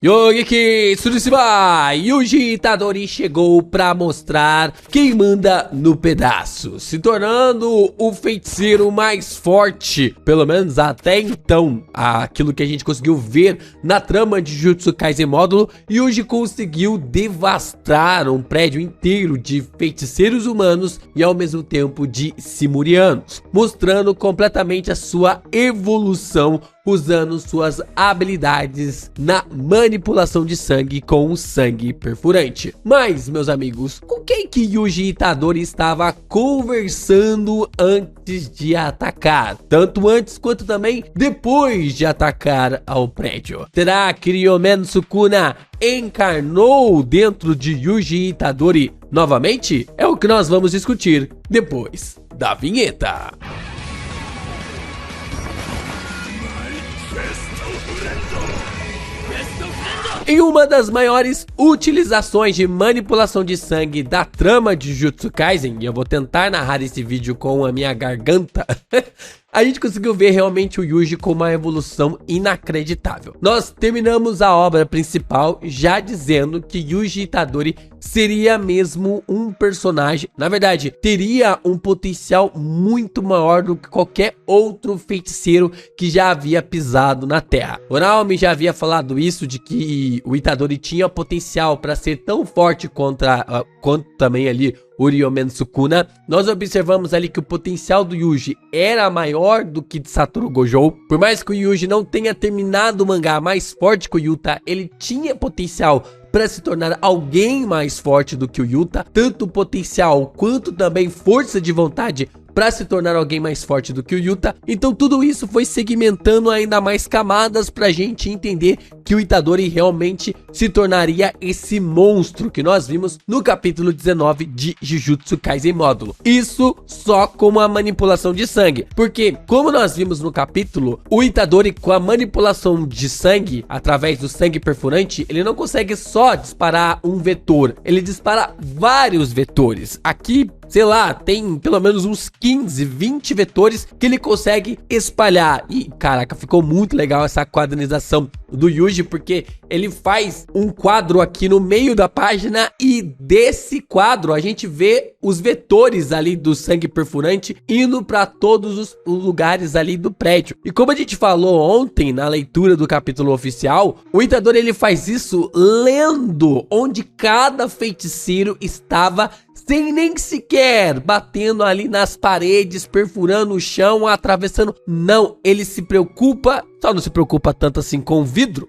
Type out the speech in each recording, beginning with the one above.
Yogi Tsurushima, Yuji Itadori chegou pra mostrar quem manda no pedaço, se tornando o feiticeiro mais forte, pelo menos até então, aquilo que a gente conseguiu ver na trama de Jujutsu Kaisen módulo. Yuji conseguiu devastar um prédio inteiro de feiticeiros humanos e ao mesmo tempo de simurianos, mostrando completamente a sua evolução usando suas habilidades na manipulação de sangue com o sangue perfurante. Mas, meus amigos, com quem que Yuji Itadori estava conversando antes de atacar? Tanto antes quanto também depois de atacar ao prédio. Será que Ryomen Sukuna encarnou dentro de Yuji Itadori novamente? É o que nós vamos discutir depois da vinheta. Em uma das maiores utilizações de manipulação de sangue da trama de Jujutsu Kaisen, e eu vou tentar narrar esse vídeo com a minha garganta, a gente conseguiu ver realmente o Yuji com uma evolução inacreditável. Nós terminamos a obra principal já dizendo que Yuji Itadori seria mesmo um personagem, na verdade, teria um potencial muito maior do que qualquer outro feiticeiro que já havia pisado na Terra. O Naomi já havia falado isso, de que o Itadori tinha potencial para ser tão forte quanto também ali o Ryomen Sukuna. Nós observamos ali que o potencial do Yuji era maior do que de Satoru Gojo. Por mais que o Yuji não tenha terminado o mangá mais forte que o Yuta, ele tinha potencial para se tornar alguém mais forte do que o Yuta, tanto potencial quanto também força de vontade para se tornar alguém mais forte do que o Yuta. Então tudo isso foi segmentando ainda mais camadas pra gente entender que o Itadori realmente se tornaria esse monstro que nós vimos no capítulo 19 de Jujutsu Kaisen módulo. Isso só com a manipulação de sangue, porque como nós vimos no capítulo, o Itadori com a manipulação de sangue, através do sangue perfurante, ele não consegue só disparar um vetor, ele dispara vários vetores. Aqui, sei lá, tem pelo menos uns 15, 20 vetores que ele consegue espalhar. E caraca, ficou muito legal essa quadrinização do Yuji, porque ele faz um quadro aqui no meio da página e desse quadro a gente vê os vetores ali do sangue perfurante indo para todos os lugares ali do prédio. E como a gente falou ontem na leitura do capítulo oficial, o Itadori ele faz isso lendo onde cada feiticeiro estava, sem nem sequer batendo ali nas paredes, perfurando o chão, atravessando. Não, ele se preocupa, só não se preocupa tanto assim com o vidro,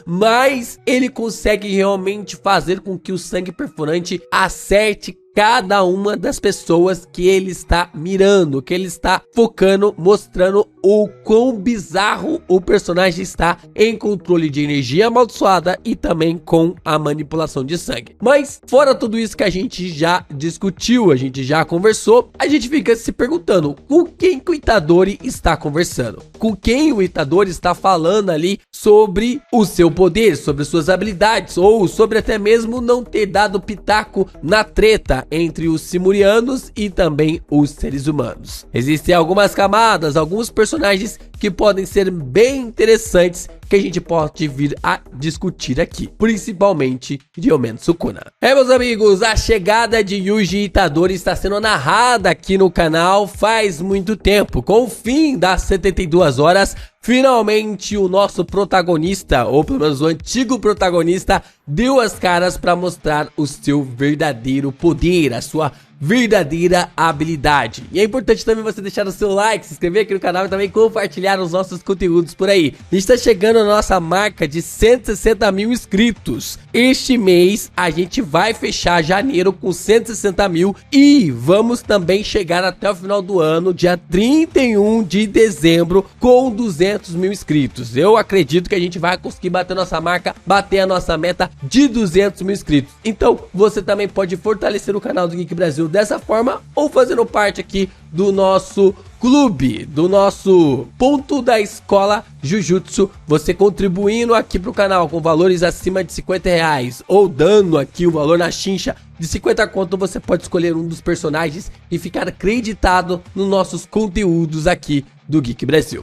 mas ele consegue realmente fazer com que o sangue perfurante acerte cada uma das pessoas que ele está mirando, que ele está focando, mostrando o quão bizarro o personagem está em controle de energia amaldiçoada e também com a manipulação de sangue. Mas fora tudo isso que a gente já discutiu, a gente já conversou, a gente fica se perguntando com quem que o Itadori está conversando, com quem o Itadori está falando ali sobre o seu poder, sobre suas habilidades, ou sobre até mesmo não ter dado pitaco na treta entre os simurianos e também os seres humanos. Existem algumas camadas, alguns personagens que podem ser bem interessantes que a gente pode vir a discutir aqui, principalmente Ryomen Sukuna. Meus amigos, a chegada de Yuji Itadori está sendo narrada aqui no canal faz muito tempo. Com o fim das 72 horas, finalmente o nosso protagonista, ou pelo menos o antigo protagonista, deu as caras para mostrar o seu verdadeiro poder, a sua verdadeira habilidade. E é importante também você deixar o seu like, se inscrever aqui no canal e também compartilhar os nossos conteúdos por aí. A gente está chegando na nossa marca de 160 mil inscritos. Este mês a gente vai fechar janeiro com 160 mil e vamos também chegar até o final do ano, dia 31 de dezembro, com 200 mil inscritos. Eu acredito que a gente vai conseguir bater nossa marca, bater a nossa meta de 200 mil inscritos. Então você também pode fortalecer o canal do Geek Brasil dessa forma, ou fazendo parte aqui do nosso clube, do nosso ponto da escola Jujutsu, você contribuindo aqui pro canal com valores acima de 50 reais, ou dando aqui o valor na chincha de 50 conto, você pode escolher um dos personagens e ficar acreditado nos nossos conteúdos aqui do Geek Brasil.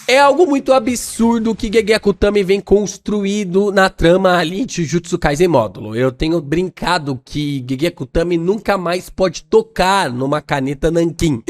É algo muito absurdo que Gege Akutami vem construído na trama ali de Jujutsu Kaisen módulo. Eu tenho brincado que Gege Akutami nunca mais pode tocar numa caneta nanquim.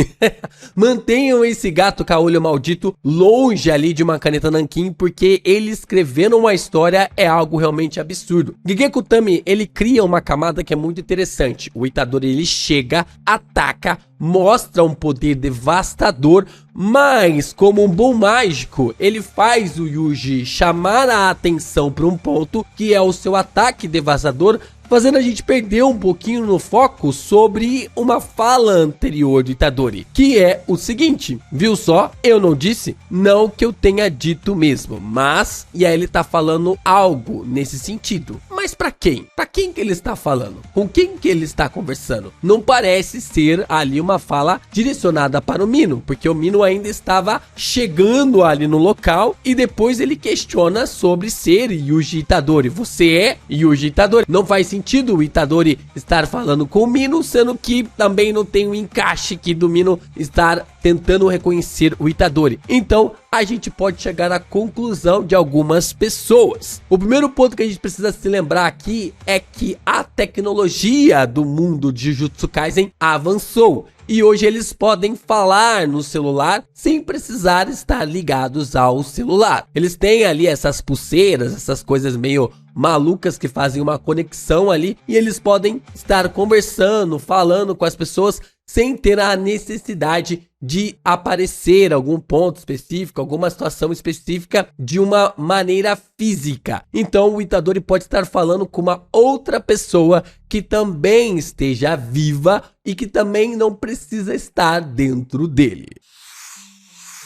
Mantenham esse gato caolho maldito longe ali de uma caneta nanquim, porque ele escrevendo uma história é algo realmente absurdo. Gege Akutami, ele cria uma camada que é muito interessante. O Itadori, ele chega, ataca, mostra um poder devastador, mas como um bom mágico, ele faz o Yuji chamar a atenção para um ponto que é o seu ataque devastador, fazendo a gente perder um pouquinho no foco sobre uma fala anterior do Itadori, que é o seguinte: viu só, eu não disse? Não que eu tenha dito mesmo, mas, e aí ele tá falando algo nesse sentido. Mas pra quem? Pra quem que ele está falando? Com quem que ele está conversando? Não parece ser ali uma fala direcionada para o Mino, porque o Mino ainda estava chegando ali no local e depois ele questiona sobre ser Yuji Itadori. Você é Yuji Itadori? Não faz sentido o Itadori estar falando com o Mino, sendo que também não tem um encaixe aqui do Mino estar tentando reconhecer o Itadori. Então a gente pode chegar à conclusão de algumas pessoas. O primeiro ponto que a gente precisa se lembrar aqui é que a tecnologia do mundo de Jujutsu Kaisen avançou. E hoje eles podem falar no celular sem precisar estar ligados ao celular. Eles têm ali essas pulseiras, essas coisas meio malucas que fazem uma conexão ali. E eles podem estar conversando, falando com as pessoas sem ter a necessidade de aparecer algum ponto específico, alguma situação específica de uma maneira física. Então o Itadori pode estar falando com uma outra pessoa que também esteja viva e que também não precisa estar dentro dele.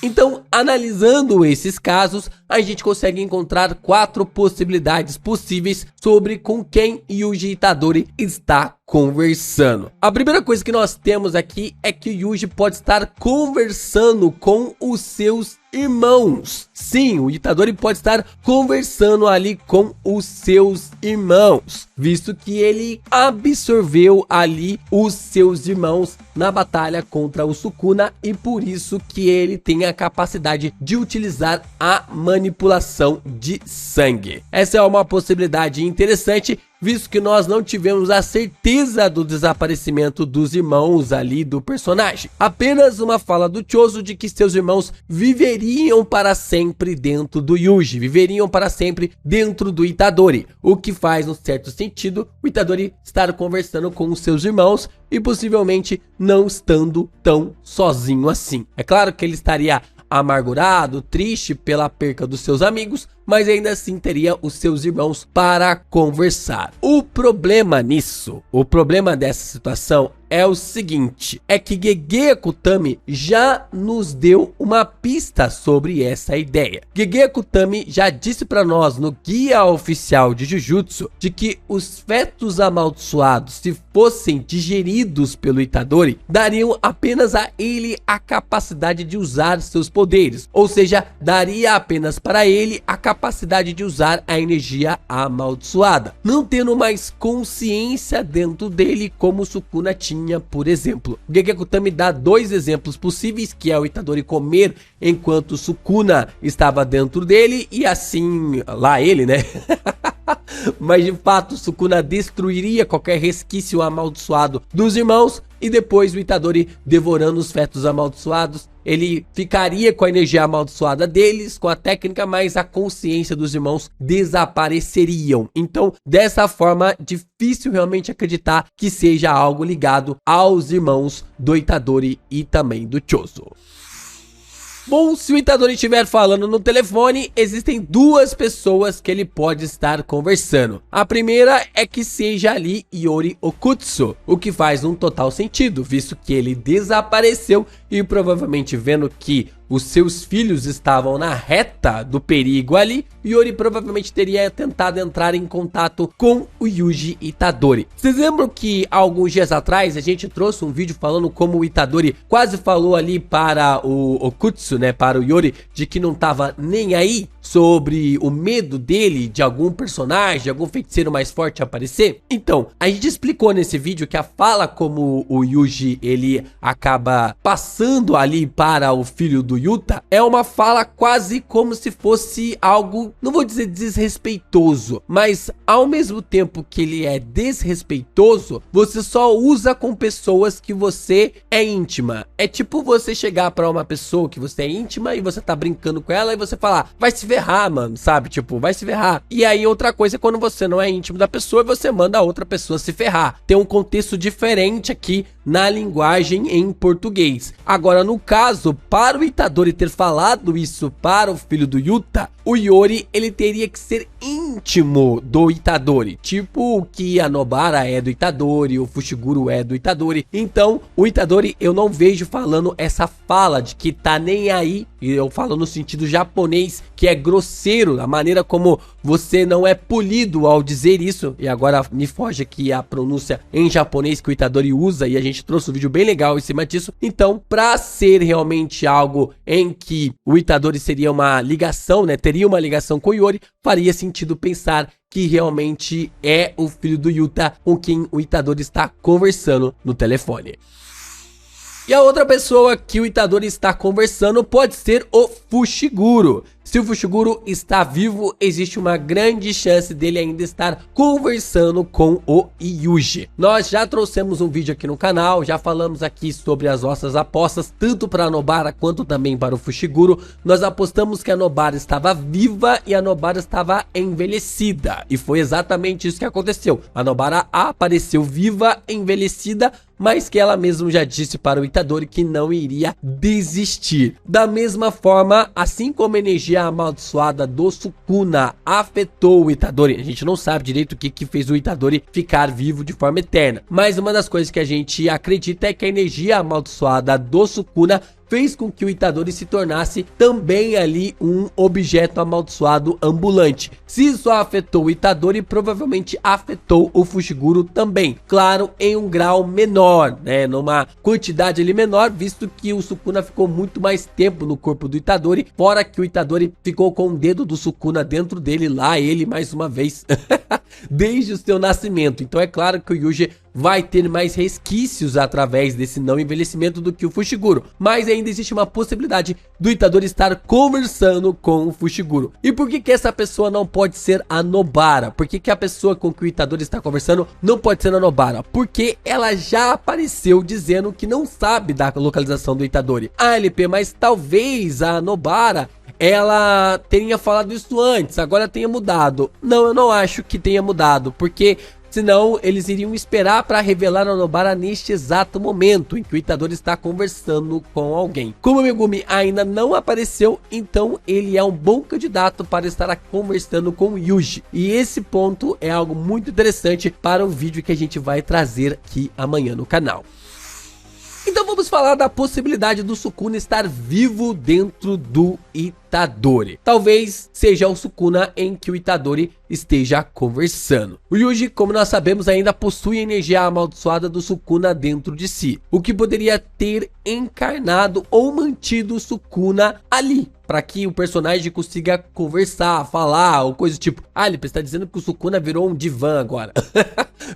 Então, analisando esses casos, a gente consegue encontrar 4 possibilidades possíveis sobre com quem Yuji Itadori está conversando. A primeira coisa que nós temos aqui é que o Yuji pode estar conversando com os seus irmãos. Sim, o Itadori pode estar conversando ali com os seus irmãos, visto que ele absorveu ali os seus irmãos na batalha contra o Sukuna e por isso que ele tem a capacidade de utilizar a manipulação de sangue. Essa é uma possibilidade interessante, visto que nós não tivemos a certeza do desaparecimento dos irmãos ali do personagem. Apenas uma fala do Choso de que seus irmãos viveriam para sempre dentro do Yuji, viveriam para sempre dentro do Itadori, o que faz um certo sentido o Itadori estar conversando com os seus irmãos e possivelmente não estando tão sozinho assim. É claro que ele estaria amargurado, triste pela perca dos seus amigos, mas ainda assim teria os seus irmãos para conversar. O problema nisso, o problema dessa situação é o seguinte, é que Gege Akutami já nos deu uma pista sobre essa ideia. Gege Akutami já disse para nós no guia oficial de Jujutsu de que os fetos amaldiçoados, se fossem digeridos pelo Itadori, dariam apenas a ele a capacidade de usar seus poderes, ou seja, daria apenas para ele a capacidade de usar a energia amaldiçoada, não tendo mais consciência dentro dele como Sukuna tinha, por exemplo. Gege Akutami dá 2 exemplos possíveis, que é o Itadori comer enquanto Sukuna estava dentro dele e assim, lá ele, né? Mas de fato Sukuna destruiria qualquer resquício amaldiçoado dos irmãos e depois o Itadori devorando os fetos amaldiçoados, ele ficaria com a energia amaldiçoada deles, com a técnica, mas a consciência dos irmãos desapareceriam. Então, dessa forma, difícil realmente acreditar que seja algo ligado aos irmãos do Itadori e também do Choso. Bom, se o Itadori estiver falando no telefone, existem 2 pessoas que ele pode estar conversando. A primeira é que seja ali Iori Okutsu, o que faz um total sentido, visto que ele desapareceu e provavelmente vendo que os seus filhos estavam na reta do perigo ali, Iori provavelmente teria tentado entrar em contato com o Yuji Itadori. Vocês lembram que alguns dias atrás a gente trouxe um vídeo falando como o Itadori quase falou ali para o Okutsu, né, para o Iori, de que não tava nem aí? sobre o medo dele de algum personagem, de algum feiticeiro mais forte aparecer? Então, a gente explicou nesse vídeo que a fala como o Yuji ele acaba passando ali para o filho do Yuta é uma fala quase como se fosse algo, não vou dizer desrespeitoso, mas ao mesmo tempo que ele é desrespeitoso, você só usa com pessoas que você é íntima. É tipo você chegar pra uma pessoa que você é íntima e você tá brincando com ela e você falar, vai se ferrar, mano, sabe? Tipo, vai se ferrar. E aí outra coisa é quando você não é íntimo da pessoa e você manda a outra pessoa se ferrar. Tem um contexto diferente aqui na linguagem em português. Agora, no caso, para o Itadori ter falado isso para o filho do Yuta, o Yori, ele teria que ser íntimo do Itadori. Tipo o que a Nobara é do Itadori, o Fushiguro é do Itadori. Então, o Itadori, eu não vejo falando essa fala de que tá nem aí. E eu falo no sentido japonês, que é grosseiro, a maneira como você não é polido ao dizer isso. E agora me foge aqui a pronúncia em japonês que o Itadori usa, e a gente trouxe um vídeo bem legal em cima disso. Então, pra ser realmente algo em que o Itadori seria uma ligação, né, teria uma ligação com o Yori, faria sentido pensar que realmente é o filho do Yuta com quem o Itadori está conversando no telefone. E a outra pessoa que o Itadori está conversando pode ser o Fushiguro. Se o Fushiguro está vivo, existe uma grande chance dele ainda estar conversando com o Yuji. Nós já trouxemos um vídeo aqui no canal, já falamos aqui sobre as nossas apostas, tanto para a Nobara quanto também para o Fushiguro. Nós apostamos que a Nobara estava viva e a Nobara estava envelhecida. E foi exatamente isso que aconteceu. A Nobara apareceu viva, envelhecida, mas que ela mesma já disse para o Itadori que não iria desistir. Da mesma forma, assim como a energia amaldiçoada do Sukuna afetou o Itadori, a gente não sabe direito o que fez o Itadori ficar vivo de forma eterna, mas uma das coisas que a gente acredita é que a energia amaldiçoada do Sukuna fez com que o Itadori se tornasse também ali um objeto amaldiçoado ambulante. Se isso afetou o Itadori, provavelmente afetou o Fushiguro também. Claro, em um grau menor, né? Numa quantidade ali menor, visto que o Sukuna ficou muito mais tempo no corpo do Itadori, fora que o Itadori ficou com o dedo do Sukuna dentro dele, lá ele mais uma vez, desde o seu nascimento. Então é claro que o Yuji vai ter mais resquícios através desse não envelhecimento do que o Fushiguro, mas ainda existe uma possibilidade do Itadori estar conversando com o Fushiguro. E por que essa pessoa não pode ser a Nobara? Por que a pessoa com que o Itadori está conversando não pode ser a Nobara? Porque ela já apareceu dizendo que não sabe da localização do Itadori. Ah, LP, mas talvez a Nobara ela tenha falado isso antes, agora tenha mudado. Não, eu não acho que tenha mudado, porque senão eles iriam esperar para revelar a Nobara neste exato momento em que o Itadori está conversando com alguém. Como o Megumi ainda não apareceu, então ele é um bom candidato para estar conversando com o Yuji. E esse ponto é algo muito interessante para o vídeo que a gente vai trazer aqui amanhã no canal. Então vamos falar da possibilidade do Sukuna estar vivo dentro do Itadori. Talvez seja o Sukuna em que o Itadori esteja conversando. O Yuji, como nós sabemos, ainda possui a energia amaldiçoada do Sukuna dentro de si, o que poderia ter encarnado ou mantido o Sukuna ali, para que o personagem consiga conversar, falar, ou coisa do tipo. Ah, ele está dizendo que o Sukuna virou um divã agora.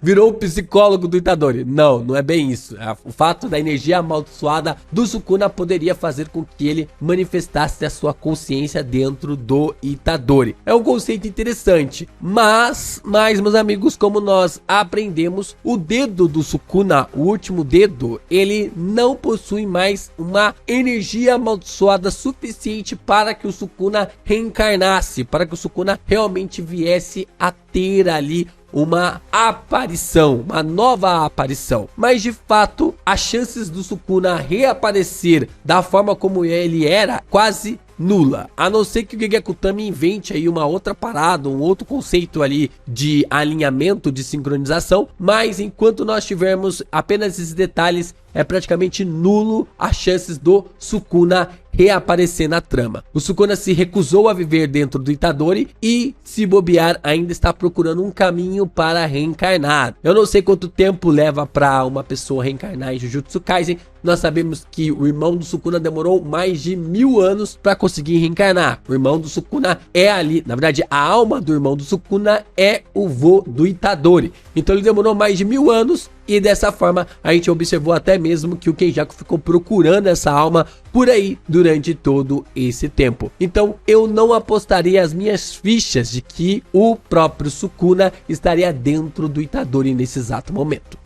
Virou o psicólogo do Itadori. Não, não é bem isso. O fato da energia amaldiçoada do Sukuna poderia fazer com que ele manifestasse a sua consciência dentro do Itadori. É um conceito interessante, mas meus amigos, como nós aprendemos, o dedo do Sukuna, o último dedo, ele não possui mais uma energia amaldiçoada suficiente para que o Sukuna reencarnasse, para que o Sukuna realmente viesse a ter ali uma aparição, uma nova aparição. Mas de fato, as chances do Sukuna reaparecer da forma como ele era quase nula, a não ser que o Gegakutami invente aí uma outra parada, um outro conceito ali de alinhamento, de sincronização, mas enquanto nós tivermos apenas esses detalhes, é praticamente nulo as chances do Sukuna reaparecer na trama. O Sukuna se recusou a viver dentro do Itadori e, se bobear, ainda está procurando um caminho para reencarnar. Eu não sei quanto tempo leva para uma pessoa reencarnar em Jujutsu Kaisen, nós sabemos que o irmão do Sukuna demorou mais de 1000 anos para conseguir reencarnar. O irmão do Sukuna é ali, na verdade a alma do irmão do Sukuna é o vô do Itadori. Então ele demorou mais de 1000 anos e dessa forma a gente observou até mesmo que o Kenjaku ficou procurando essa alma por aí durante todo esse tempo. Então eu não apostaria as minhas fichas de que o próprio Sukuna estaria dentro do Itadori nesse exato momento.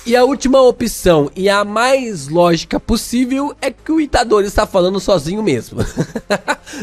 E a última opção e a mais lógica possível é que o Itadori está falando sozinho mesmo.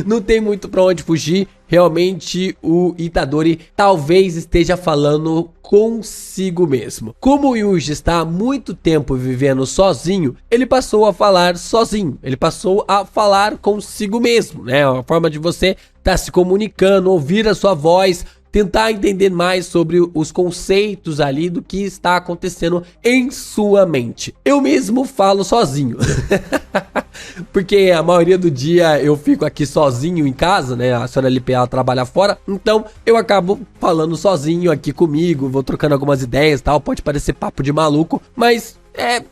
Não tem muito para onde fugir. Realmente o Itadori talvez esteja falando consigo mesmo. Como o Yuji está há muito tempo vivendo sozinho, ele passou a falar sozinho. Ele passou a falar consigo mesmo, né? A forma de você estar se comunicando, ouvir a sua voz, tentar entender mais sobre os conceitos ali do que está acontecendo em sua mente. Eu mesmo falo sozinho. Porque a maioria do dia eu fico aqui sozinho em casa, né? A senhora LPA trabalha fora, então eu acabo falando sozinho aqui comigo, vou trocando algumas ideias e tal. Pode parecer papo de maluco, mas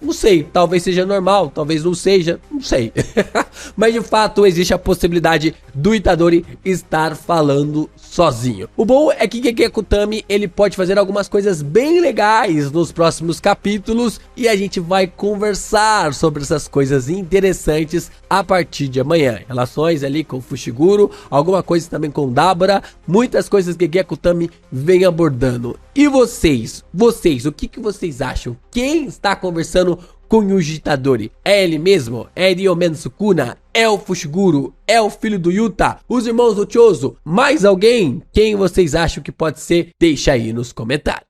não sei, talvez seja normal, talvez não seja, não sei. Mas de fato existe a possibilidade do Itadori estar falando sozinho. O bom é que Gege Akutami, ele pode fazer algumas coisas bem legais nos próximos capítulos e a gente vai conversar sobre essas coisas interessantes a partir de amanhã. Relações ali com Fushiguro, alguma coisa também com Dabura, muitas coisas que Gege Akutami vem abordando. E vocês, o que vocês acham? Quem está conversando com Yuji Itadori? É ele mesmo? É Ryomen Sukuna? É o Fushiguro? É o filho do Yuta? Os irmãos do Chozo? Mais alguém? Quem vocês acham que pode ser? Deixa aí nos comentários.